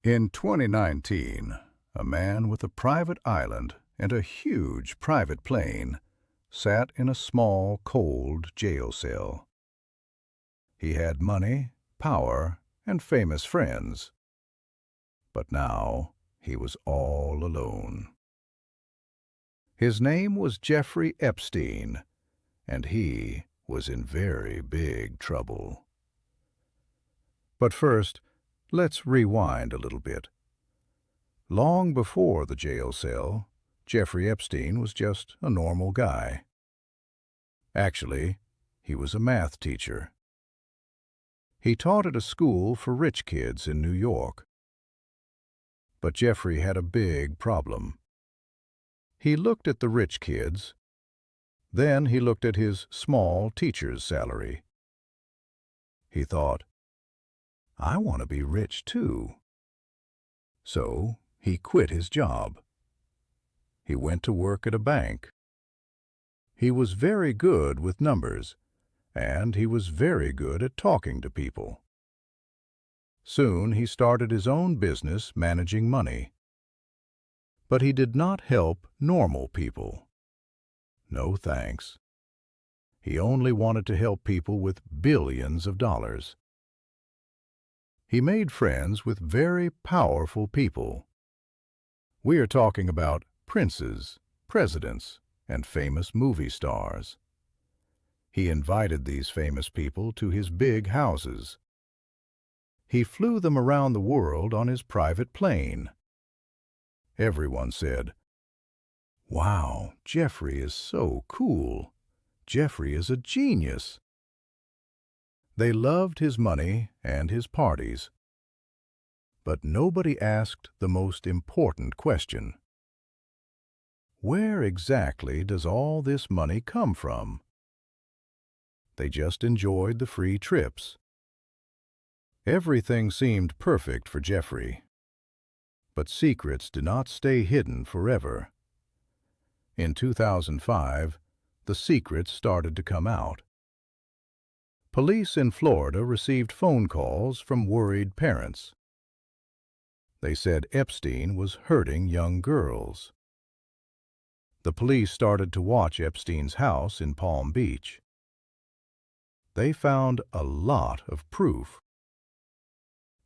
In 2019, a man with a private island and a huge private plane sat in a small, cold jail cell. He had money, power, and famous friends. But now he was all alone. His name was Jeffrey Epstein, and he was in very big trouble. But first, let's rewind a little bit. Long before the jail cell, Jeffrey Epstein was just a normal guy. Actually, he was a math teacher. He taught at a school for rich kids in New York. But Jeffrey had a big problem. He looked at the rich kids, then he looked at his small teacher's salary. He thought, I want to be rich too. So he quit his job. He went to work at a bank. He was very good with numbers, and he was very good at talking to people. Soon he started his own business managing money. But he did not help normal people. No thanks. He only wanted to help people with billions of dollars. He made friends with very powerful people. We are talking about princes, presidents, and famous movie stars. He invited these famous people to his big houses. He flew them around the world on his private plane. Everyone said, "Wow, Jeffrey is so cool. Jeffrey is a genius." They loved his money and his parties. But nobody asked the most important question. Where exactly does all this money come from? They just enjoyed the free trips. Everything seemed perfect for Jeffrey. But secrets do not stay hidden forever. In 2005, the secrets started to come out. Police in Florida received phone calls from worried parents. They said Epstein was hurting young girls. The police started to watch Epstein's house in Palm Beach. They found a lot of proof.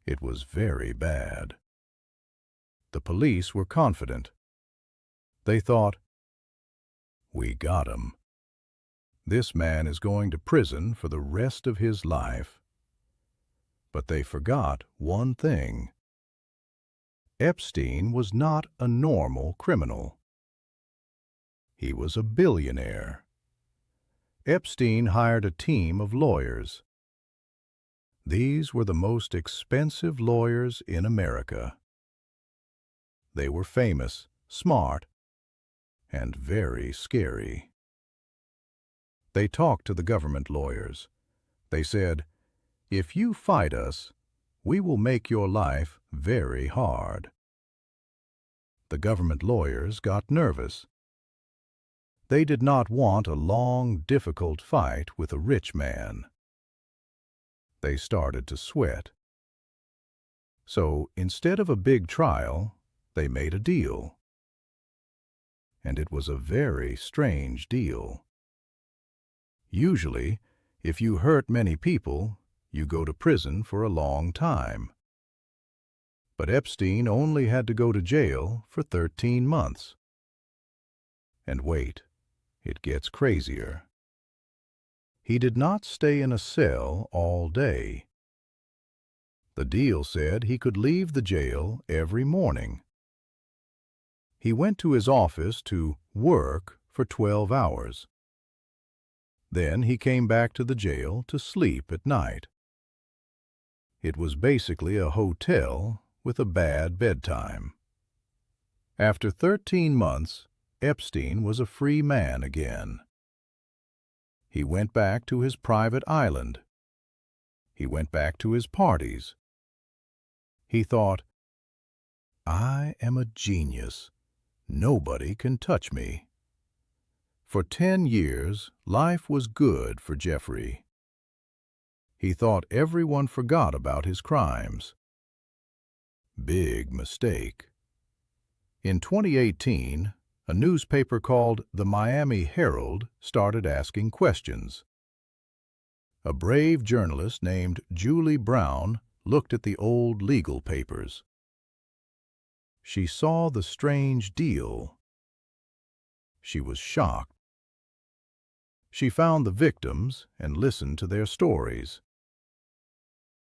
It was very bad. The police were confident. They thought, we got him. This man is going to prison for the rest of his life. But they forgot one thing. Epstein was not a normal criminal. He was a billionaire. Epstein hired a team of lawyers. These were the most expensive lawyers in America. They were famous, smart, and very scary. They talked to the government lawyers. They said, if you fight us, we will make your life very hard. The government lawyers got nervous. They did not want a long, difficult fight with a rich man. They started to sweat. So instead of a big trial, they made a deal. And it was a very strange deal. Usually, if you hurt many people, you go to prison for a long time. But Epstein only had to go to jail for 13 months. And wait, it gets crazier. He did not stay in a cell all day. The deal said he could leave the jail every morning. He went to his office to work for 12 hours. Then he came back to the jail to sleep at night. It was basically a hotel with a bad bedtime. After 13 months, Epstein was a free man again. He went back to his private island. He went back to his parties. He thought, I am a genius. Nobody can touch me. For 10 years, life was good for Jeffrey. He thought everyone forgot about his crimes. Big mistake. In 2018, a newspaper called the Miami Herald started asking questions. A brave journalist named Julie Brown looked at the old legal papers. She saw the strange deal. She was shocked. She found the victims and listened to their stories.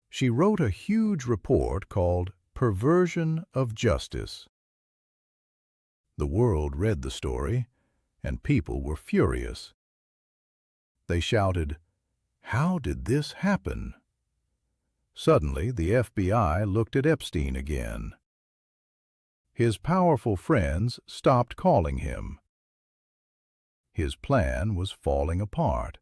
She wrote a huge report called Perversion of Justice. The world read the story, and people were furious. They shouted, "How did this happen?" Suddenly, the FBI looked at Epstein again. His powerful friends stopped calling him. His plan was falling apart.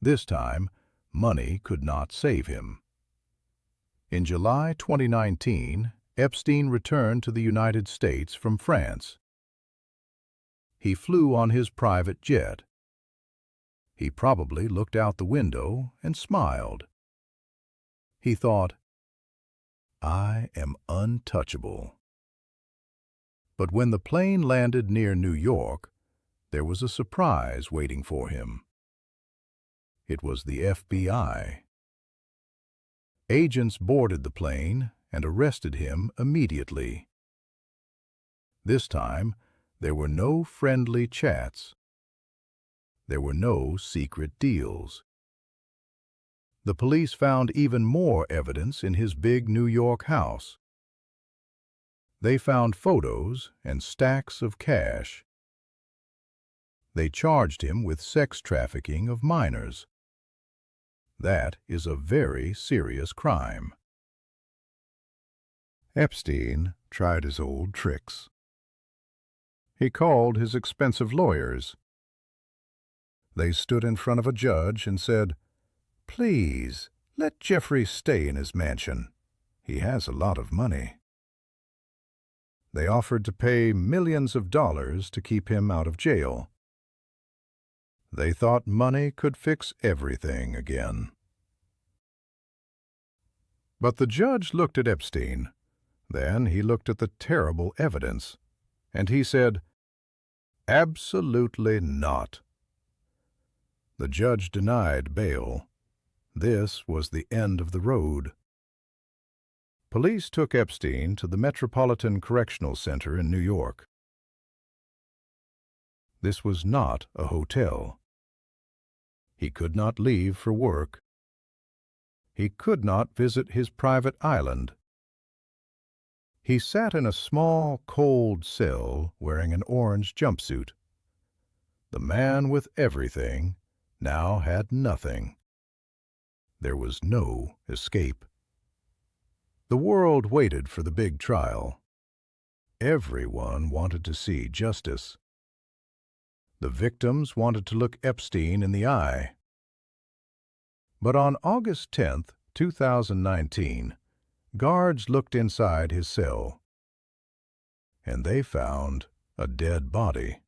This time, money could not save him. In July 2019, Epstein returned to the United States from France. He flew on his private jet. He probably looked out the window and smiled. He thought, "I am untouchable." But when the plane landed near New York, there was a surprise waiting for him. It was the FBI. Agents boarded the plane and arrested him immediately. This time, there were no friendly chats. There were no secret deals. The police found even more evidence in his big New York house. They found photos and stacks of cash. They charged him with sex trafficking of minors. That is a very serious crime. Epstein tried his old tricks. He called his expensive lawyers. They stood in front of a judge and said, "Please, let Jeffrey stay in his mansion. He has a lot of money." They offered to pay millions of dollars to keep him out of jail. They thought money could fix everything again. But the judge looked at Epstein. Then he looked at the terrible evidence, and he said, "Absolutely not." The judge denied bail. This was the end of the road. Police took Epstein to the Metropolitan Correctional Center in New York. This was not a hotel. He could not leave for work. He could not visit his private island. He sat in a small, cold cell wearing an orange jumpsuit. The man with everything now had nothing. There was no escape. The world waited for the big trial. Everyone wanted to see justice. The victims wanted to look Epstein in the eye. But on August 10th, 2019, guards looked inside his cell, and they found a dead body.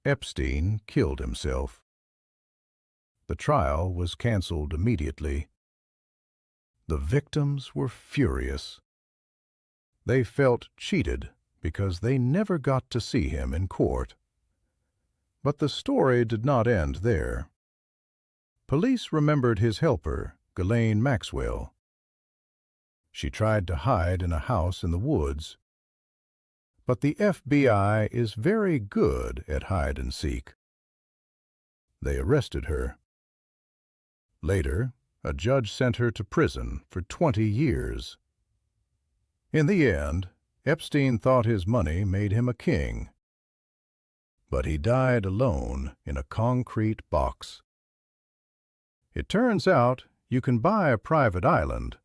Epstein killed himself. The trial was canceled immediately. The victims were furious. They felt cheated because they never got to see him in court. But the story did not end there. Police remembered his helper, Ghislaine Maxwell. She tried to hide in a house in the woods. But the FBI is very good at hide and seek. They arrested her. Later, a judge sent her to prison for 20 years. In the end, Epstein thought his money made him a king. But he died alone in a concrete box. It turns out you can buy a private island,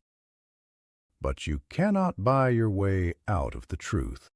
but you cannot buy your way out of the truth.